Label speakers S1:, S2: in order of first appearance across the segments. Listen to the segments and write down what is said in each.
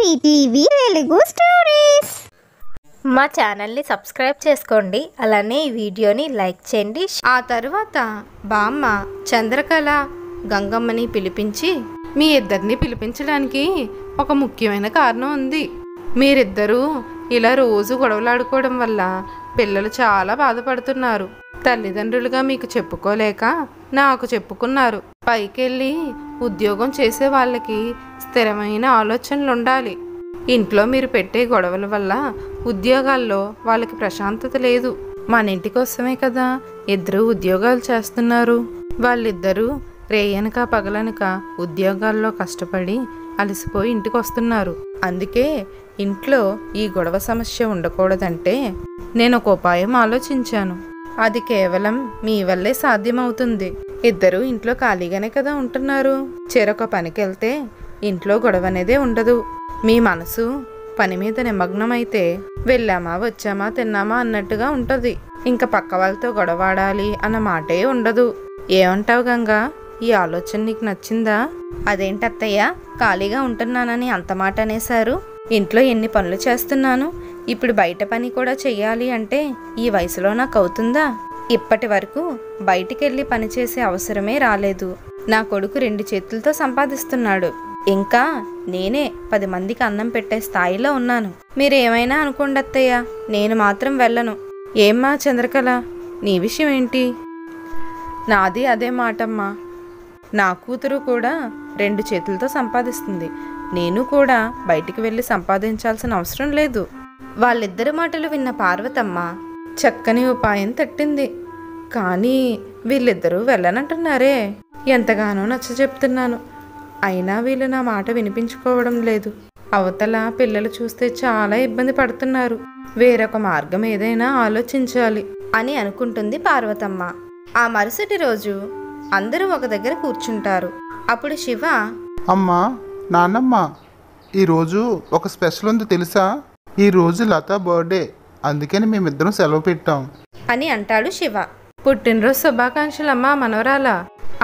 S1: ETV Telugu stories.
S2: మా ఛానల్ని subscribe చేసుకోండి, అలానే ఈ వీడియోని లైక్ చేయండి.
S3: ఆ తరువాత బామ్మ చంద్రకళ గంగమ్మని పిలిపించి, మీ ఇద్దరిని పిలిపించడానికి ఒక ముఖ్యమైన కారణం ఉంది. మీరిద్దరూ ఇలా రోజు గొడవలాడుకోవడం వల్ల పిల్లలు చాలా బాధపడుతున్నారు. తల్లిదండ్రులుగా మీకు చెప్పుకోలేక నాకు చెప్పుకున్నారు. పైకెళ్ళి ఉద్యోగం చేసే వాళ్ళకి స్థిరమైన ఆలోచనలు ఉండాలి. ఇంట్లో మీరు పెట్టే గొడవల వల్ల ఉద్యోగాల్లో వాళ్ళకి ప్రశాంతత లేదు. మన ఇంటి కోసమే కదా ఇద్దరు ఉద్యోగాలు చేస్తున్నారు. వాళ్ళిద్దరూ రేయనక పగలనక ఉద్యోగాల్లో కష్టపడి అలసిపోయి ఇంటికి వస్తున్నారు. అందుకే ఇంట్లో ఈ గొడవ సమస్య ఉండకూడదంటే నేను ఒక ఉపాయం ఆలోచించాను. అది కేవలం మీ వల్లే సాధ్యమవుతుంది. ఇద్దరు ఇంట్లో ఖాళీగానే కదా ఉంటున్నారు. చెరొక పనికి వెళ్తే ఇంట్లో గొడవ అనేదే ఉండదు. మీ మనసు పని మీద నిమగ్నమైతే వెళ్ళామా వచ్చామా తిన్నామా అన్నట్టుగా ఉంటుంది. ఇంకా పక్క వాళ్ళతో గొడవాడాలి అన్న మాటే ఉండదు. ఏమంటావు గంగా? ఈ ఆలోచన నీకు నచ్చిందా?
S2: అదేంటి అత్తయ్య, ఖాళీగా ఉంటున్నానని అంత మాట అనేశారు? ఇంట్లో ఎన్ని పనులు చేస్తున్నాను, ఇప్పుడు బయట పని కూడా చెయ్యాలి అంటే ఈ వయసులో నాకు అవుతుందా? ఇప్పటి వరకు బయటికి వెళ్ళి పనిచేసే అవసరమే రాలేదు. నా కొడుకు 2 చేతులతో సంపాదిస్తున్నాడు. ఇంకా నేనే 10 మందికి అన్నం పెట్టే స్థాయిలో ఉన్నాను. మీరేమైనా అనుకోండి అత్తయ్య, నేను మాత్రం వెళ్ళను.
S3: ఏమ్మా చంద్రకళ, నీ విషయం ఏంటి? నాది అదే మాటమ్మా. నా కూతురు కూడా 2 చేతులతో సంపాదిస్తుంది. నేను కూడా బయటికి వెళ్ళి సంపాదించాల్సిన అవసరం లేదు.
S2: వాళ్ళిద్దరి మాటలు విన్న పార్వతమ్మ
S3: చక్కని ఉపాయం తట్టింది. కానీ వీళ్ళిద్దరూ వెళ్ళనంటున్నారే. ఎంతగానో నచ్చ చెప్తున్నాను, అయినా వీళ్ళు నా మాట వినిపించుకోవడం లేదు. అవతల పిల్లలు చూస్తే చాలా ఇబ్బంది పడుతున్నారు. వేరొక మార్గం ఏదైనా ఆలోచించాలి
S2: అని అనుకుంటుంది పార్వతమ్మ. ఆ మరుసటి రోజు అందరూ ఒక దగ్గర కూర్చుంటారు. అప్పుడు శివ,
S4: అమ్మా, నాన్నమ్మ, ఈరోజు ఒక స్పెషల్ ఉంది తెలుసా? ఈరోజు లత బర్త్డే, అందుకని మేమిద్దరం సెలవు పెట్టాం
S2: అని అంటాడు శివ.
S3: పుట్టినరోజు శుభాకాంక్షలమ్మా మనవరాలా.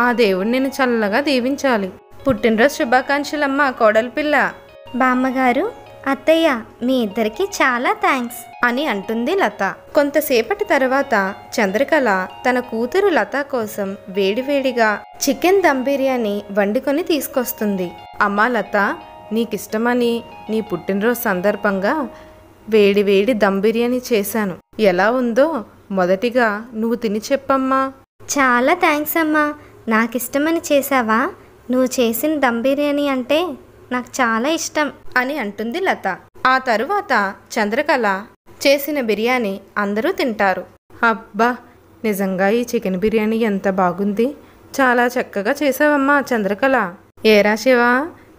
S3: ఆ దేవుడు నిన్ను చల్లగా దీవించాలి.
S2: పుట్టినరోజు శుభాకాంక్షలమ్మ కోడలి పిల్ల.
S1: బామ్మగారు, అత్తయ్య, మీ ఇద్దరికి చాలా థ్యాంక్స్
S2: అని అంటుంది లత. కొంతసేపటి తర్వాత చంద్రకళ తన కూతురు లత కోసం వేడివేడిగా చికెన్ దమ్ బిర్యానీ వండుకొని తీసుకొస్తుంది.
S3: అమ్మా లత, నీకిష్టమని నీ పుట్టినరోజు సందర్భంగా వేడి వేడి దమ్ బిర్యానీ చేశాను. ఎలా ఉందో మొదటిగా నువ్వు తిని చెప్పమ్మా.
S1: చాలా థ్యాంక్స్ అమ్మా. నాకిష్టమని చేసావా? నువ్వు చేసిన దమ్ బిర్యానీ అంటే నాకు చాలా ఇష్టం
S2: అని అంటుంది లత. ఆ తరువాత చంద్రకళ చేసిన బిర్యానీ అందరూ తింటారు.
S3: అబ్బా, నిజంగా ఈ చికెన్ బిర్యానీ ఎంత బాగుంది. చాలా చక్కగా చేసావమ్మా చంద్రకళ. ఏరా శివ,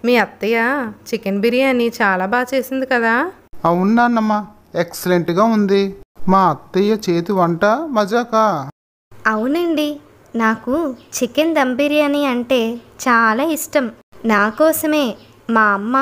S3: మీ అత్తయ్య చికెన్ బిర్యానీ చాలా బాగా చేసింది కదా?
S4: అవును నాన్నమ్మ, ఎక్సలెంట్గా ఉంది. మా అత్తయ్య చేతి వంట మజాకా.
S1: అవునండి, నాకు చికెన్ దమ్ బిర్యానీ అంటే చాలా ఇష్టం. నా కోసమే మా అమ్మ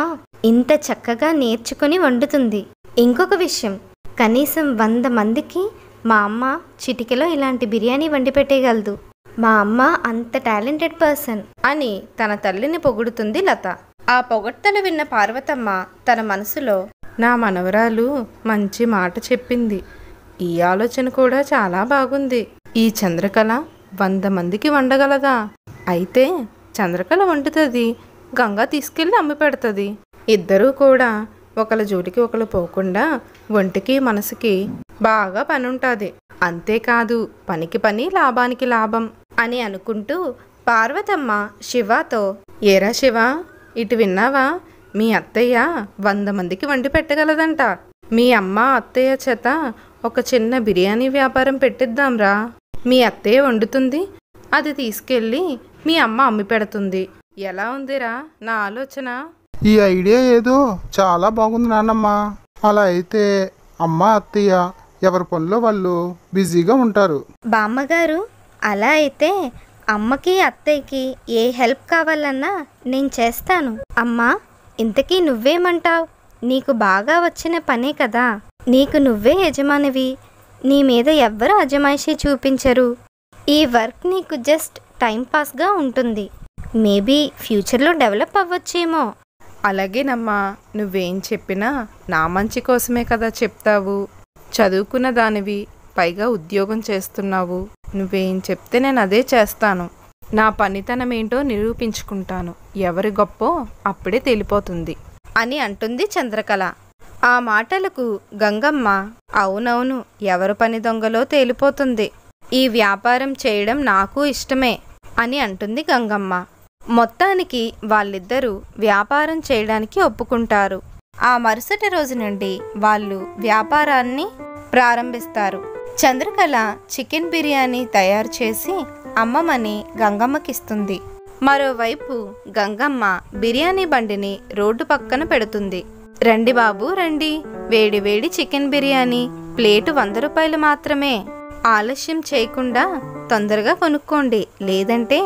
S1: ఇంత చక్కగా నేర్చుకుని వండుతుంది. ఇంకొక విషయం, కనీసం 100 మందికి మా అమ్మ చిటికెలో ఇలాంటి బిర్యానీ వండి పెట్టేయగలదు. మా అమ్మ అంత టాలెంటెడ్ పర్సన్
S2: అని తన తల్లిని పొగుడుతుంది లత. ఆ పొగడ్తలు విన్న పార్వతమ్మ తన మనసులో,
S3: నా మనవరాలు మంచి మాట చెప్పింది. ఈ ఆలోచన కూడా చాలా బాగుంది. ఈ చంద్రకళ 100 మందికి వండగలదా? అయితే చంద్రకళ వండుతుంది, గంగా తీసుకెళ్ళి అమ్మి పెడుతుంది. ఇద్దరూ కూడా ఒకళ్ళ జోలికి ఒకళ్ళు పోకుండా ఒంటికి మనసుకి బాగా పని ఉంటుంది. అంతేకాదు, పనికి పని లాభానికి లాభం
S2: అని అనుకుంటూ పార్వతమ్మ శివతో,
S3: ఏరా శివ, ఇటు విన్నావా? మీ అత్తయ్య 100 మందికి వండి పెట్టగలదంట. మీ అమ్మ అత్తయ్య చేత ఒక చిన్న బిర్యానీ వ్యాపారం పెట్టిద్దాంరా. మీ అత్తయ్య వండుతుంది, అది తీసుకెళ్ళి మీ అమ్మ అమ్మి పెడుతుంది. ఎలా ఉందిరా నా ఆలోచన?
S4: ఈ ఐడియా ఏదో చాలా బాగుంది నాన్నమ్మ. అలా అయితే అమ్మ అత్తయ్య ఎవరి పనిలో వాళ్ళు బిజీగా ఉంటారు.
S1: బామ్మగారు, అలా అయితే అమ్మకి అత్తయ్యకి ఏ హెల్ప్ కావాలన్నా నేను చేస్తాను. అమ్మా, ఇంతకీ నువ్వేమంటావు? నీకు బాగా వచ్చిన పనే కదా. నీకు నువ్వే యజమానివి. నీ మీద ఎవ్వరూ అజమాయిషీ చూపించరు. ఈ వర్క్ నీకు జస్ట్ టైంపాస్గా ఉంటుంది. మేబీ ఫ్యూచర్లో డెవలప్ అవ్వచ్చేమో.
S2: అలాగేనమ్మా, నువ్వేం చెప్పినా నా మంచి కోసమే కదా చెప్తావు. చదువుకున్న దానివి, పైగా ఉద్యోగం చేస్తున్నావు. నువ్వేం చెప్తే నేను అదే చేస్తాను. నా పనితనం ఏంటో నిరూపించుకుంటాను. ఎవరి గొప్పో అప్పుడే తెలిపోతుంది
S1: అని అంటుంది చంద్రకళ. ఆ మాటలకు గంగమ్మ, అవునవును, ఎవరు పని దొంగలో తేలిపోతుంది. ఈ వ్యాపారం చేయడం నాకు ఇష్టమే అని అంటుంది గంగమ్మ. మొత్తానికి వాళ్ళిద్దరూ వ్యాపారం చేయడానికి ఒప్పుకుంటారు. ఆ మరుసటి రోజు నుండి వాళ్ళు వ్యాపారాన్ని ప్రారంభిస్తారు. చంద్రకళ చికెన్ బిర్యానీ తయారు చేసి అమ్మమని గంగమ్మకిస్తుంది. మరోవైపు గంగమ్మ బిర్యానీ బండిని రోడ్డు పక్కన పెడుతుంది. రండి బాబు రండి, వేడి వేడి చికెన్ బిర్యానీ, ప్లేటు 100 రూపాయలు మాత్రమే. ఆలస్యం చేయకుండా తొందరగా కొనుక్కోండి, లేదంటే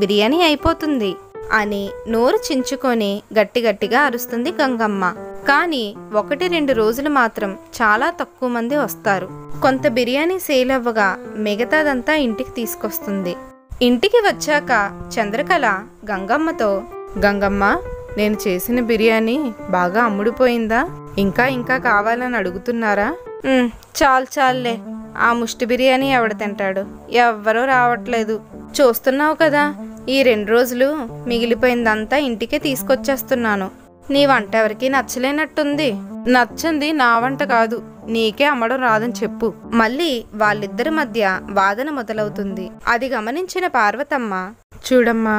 S1: బిర్యానీ అయిపోతుంది అని నోరు చించుకొని గట్టిగట్టిగా అరుస్తుంది గంగమ్మ. కానీ 1-2 రోజులు మాత్రం చాలా తక్కువ మంది వస్తారు. కొంత బిర్యానీ సేల్ అవ్వగా మిగతాదంతా ఇంటికి తీసుకొస్తుంది. ఇంటికి వచ్చాక చంద్రకళ గంగమ్మతో, గంగమ్మ, నేను చేసిన బిర్యానీ బాగా అమ్ముడుపోయిందా? ఇంకా కావాలని అడుగుతున్నారా? చాలులే, ఆ ముష్టి బిర్యానీ ఎవడ తింటాడు? ఎవ్వరూ రావట్లేదు. చూస్తున్నావు కదా, ఈ 2 రోజులు మిగిలిపోయిందంతా ఇంటికే తీసుకొచ్చేస్తున్నాను. నీ వంట ఎవరికి నచ్చలేనట్టుంది. నచ్చంది నా వంట కాదు, నీకే అమ్మడం రాదని చెప్పు. మళ్ళీ వాళ్ళిద్దరి మధ్య వాదన మొదలవుతుంది. అది గమనించిన పార్వతమ్మ, చూడమ్మా,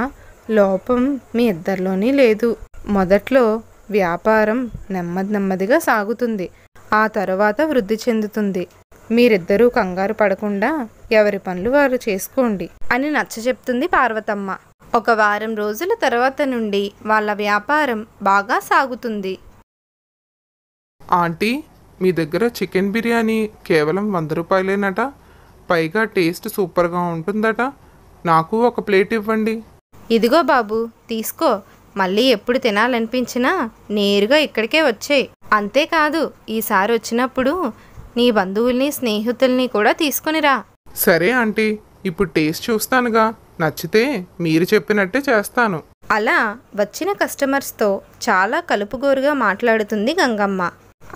S1: లోపం మీ ఇద్దరిలోనే లేదు. మొదట్లో వ్యాపారం నెమ్మదిగా సాగుతుంది, ఆ తర్వాత వృద్ధి చెందుతుంది. మీరిద్దరూ కంగారు పడకుండా ఎవరి పనులు వారు చేసుకోండి అని నచ్చచెప్తుంది పార్వతమ్మ. 1 వారం రోజుల తర్వాత నుండి వాళ్ళ వ్యాపారం బాగా సాగుతుంది.
S5: ఆంటీ, మీ దగ్గర చికెన్ బిర్యానీ కేవలం 100 రూపాయలేనట, పైగా టేస్ట్ సూపర్గా ఉంటుందట. నాకు 1 ప్లేట్ ఇవ్వండి.
S1: ఇదిగో బాబు, తీసుకో. మళ్ళీ ఎప్పుడు తినాలనిపించినా నేరుగా ఇక్కడికే వచ్చేయ్. అంతేకాదు, ఈసారి వచ్చినప్పుడు నీ బంధువుల్ని స్నేహితుల్ని కూడా తీసుకునిరా.
S5: సరే ఆంటీ, ఇప్పుడు టేస్ట్ చూస్తానుగా, నచ్చితే మీరు చెప్పినట్టే చేస్తాను.
S1: అలా వచ్చిన కస్టమర్స్తో చాలా కలుపుగోరుగా మాట్లాడుతుంది గంగమ్మ.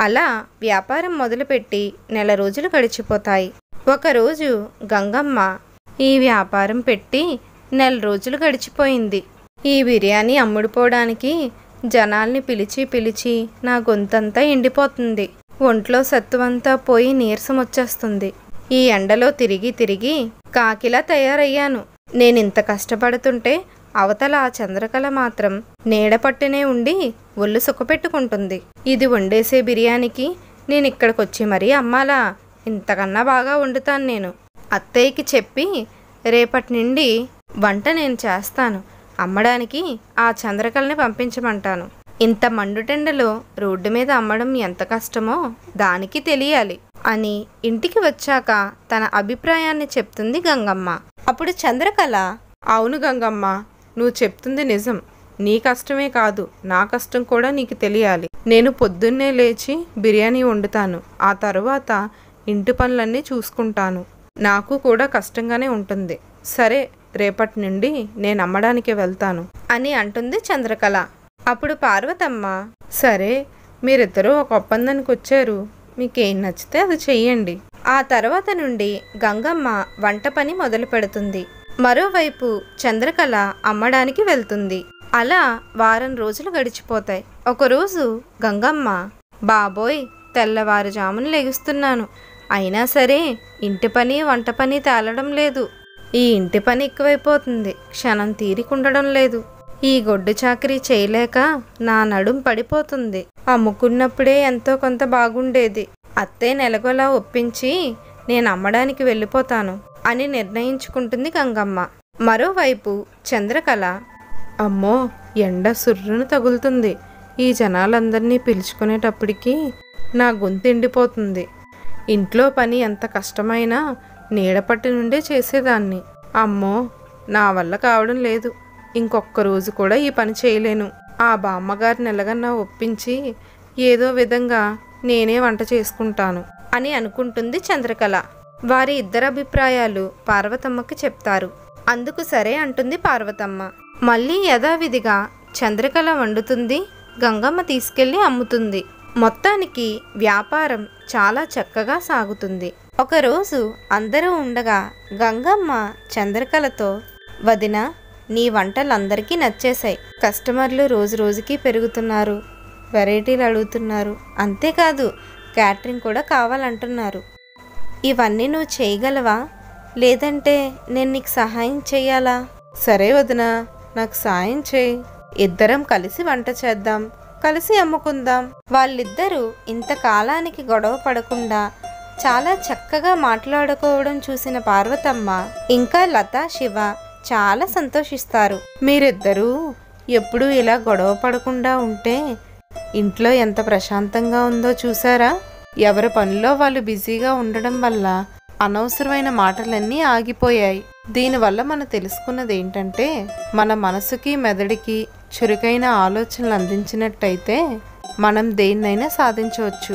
S1: అలా వ్యాపారం మొదలుపెట్టి 1 రోజులు గడిచిపోతాయి. ఒకరోజు గంగమ్మ, ఈ వ్యాపారం పెట్టి 1 రోజులు గడిచిపోయింది. ఈ బిర్యానీ అమ్ముడుపోవడానికి జనాల్ని పిలిచి నా గొంతంతా ఎండిపోతుంది. ఒంట్లో సత్తువంతా పోయి నీరసం వచ్చేస్తుంది. ఈ ఎండలో తిరిగి కాకిలా తయారయ్యాను. నేనింత కష్టపడుతుంటే అవతల ఆ చంద్రకళ మాత్రం నీడపట్టునే ఉండి ఒళ్ళు సుఖపెట్టుకుంటుంది. ఇది వండేసే బిర్యానీకి నేను ఇక్కడికొచ్చి మరీ అమ్మాలా? ఇంతకన్నా బాగా వండుతాను నేను. అత్తయ్యకి చెప్పి రేపటి నుండి వంట నేను చేస్తాను. అమ్మడానికి ఆ చంద్రకళని పంపించమంటాను. ఇంత మండుటెండలో రోడ్డు మీద అమ్మడం ఎంత కష్టమో దానికి తెలియాలి అని ఇంటికి వచ్చాక తన అభిప్రాయాన్ని చెప్తుంది గంగమ్మ. అప్పుడు చంద్రకళ,
S2: అవును గంగమ్మ, నువ్వు చెప్తుంది నిజం. నీ కష్టమే కాదు, నా కష్టం కూడా నీకు తెలియాలి. నేను పొద్దున్నే లేచి బిర్యానీ వండుతాను, ఆ తర్వాత ఇంటి పనులన్నీ చూసుకుంటాను. నాకు కూడా కష్టంగానే ఉంటుంది. సరే, రేపటి నుండి నేను అమ్మడానికి వెళ్తాను
S1: అని అంటుంది చంద్రకళ. అప్పుడు పార్వతమ్మ,
S2: సరే, మీరిద్దరూ ఒక ఒప్పందానికి వచ్చారు, మీకేం నచ్చితే అది చెయ్యండి.
S1: ఆ తర్వాత నుండి గంగమ్మ వంట పని మొదలు పెడుతుంది. మరోవైపు చంద్రకళ అమ్మడానికి వెళ్తుంది. అలా వారం రోజులు గడిచిపోతాయి. ఒకరోజు గంగమ్మ, బాబోయ్, తెల్లవారుజామున లెగుస్తున్నాను, అయినా సరే ఇంటి పని వంట పని తేలడం లేదు. ఈ ఇంటి పని ఎక్కువైపోతుంది, క్షణం తీరికుండడం లేదు. ఈ గొడ్డు చాకరీ చేయలేక నా నడుం పడిపోతుంది. అమ్ముకున్నప్పుడే ఎంతో కొంత బాగుండేది. అత్తయ్య నెలకొలా ఒప్పించి నేను అమ్మడానికి వెళ్ళిపోతాను అని నిర్ణయించుకుంటుంది గంగమ్మ. మరోవైపు చంద్రకళ,
S2: అమ్మో, ఎండ సుర్రును తగులుతుంది. ఈ జనాలందరినీ పిలుచుకునేటప్పటికి నా గొంతు ఎండిపోతుంది. ఇంట్లో పని ఎంత కష్టమైనా నీడపట్టి నుండే చేసేదాన్ని. అమ్మో, నా వల్ల కావడం లేదు. ఇంకొక రోజు కూడా ఈ పని చేయలేను. ఆ బామ్మగారిని ఎలాగన్నా ఒప్పించి ఏదో విధంగా నేనే వంట చేసుకుంటాను
S1: అని అనుకుంటుంది చంద్రకళ. వారి ఇద్దరి అభిప్రాయాలు పార్వతమ్మకి చెప్తారు. అందుకు సరే అంటుంది పార్వతమ్మ. మళ్ళీ యథావిధిగా చంద్రకళ వండుతుంది,
S2: గంగమ్మ తీసుకెళ్ళి అమ్ముతుంది. మొత్తానికి వ్యాపారం చాలా చక్కగా సాగుతుంది. ఒకరోజు అందరూ ఉండగా గంగమ్మ చంద్రకళతో, వదిన, నీ వంటలు అందరికీ నచ్చేశాయి. కస్టమర్లు రోజు రోజుకి పెరుగుతున్నారు, వెరైటీలు అడుగుతున్నారు, అంతేకాదు క్యాటరింగ్ కూడా కావాలంటున్నారు. ఇవన్నీ నువ్వు చేయగలవా? లేదంటే నేను నీకు సహాయం చేయాలా?
S3: సరే వదిన, నాకు సాయం చేయి. ఇద్దరం కలిసి వంట చేద్దాం, కలిసి అమ్ముకుందాం.
S2: వాళ్ళిద్దరూ ఇంతకాలానికి గొడవ పడకుండా చాలా చక్కగా మాట్లాడుకోవడం చూసిన పార్వతమ్మ ఇంకా లతా, శివ చాలా సంతోషిస్తారు.
S3: మీరిద్దరూ ఎప్పుడూ ఇలా గొడవ పడకుండా ఉంటే ఇంట్లో ఎంత ప్రశాంతంగా ఉందో చూసారా? ఎవరి పనిలో వాళ్ళు బిజీగా ఉండడం వల్ల అనవసరమైన మాటలన్నీ ఆగిపోయాయి. దీనివల్ల మనం తెలుసుకున్నది ఏంటంటే, మన మనసుకి మెదడుకి చురుకైన ఆలోచనలు అందించినట్టయితే మనం దేన్నైనా సాధించవచ్చు.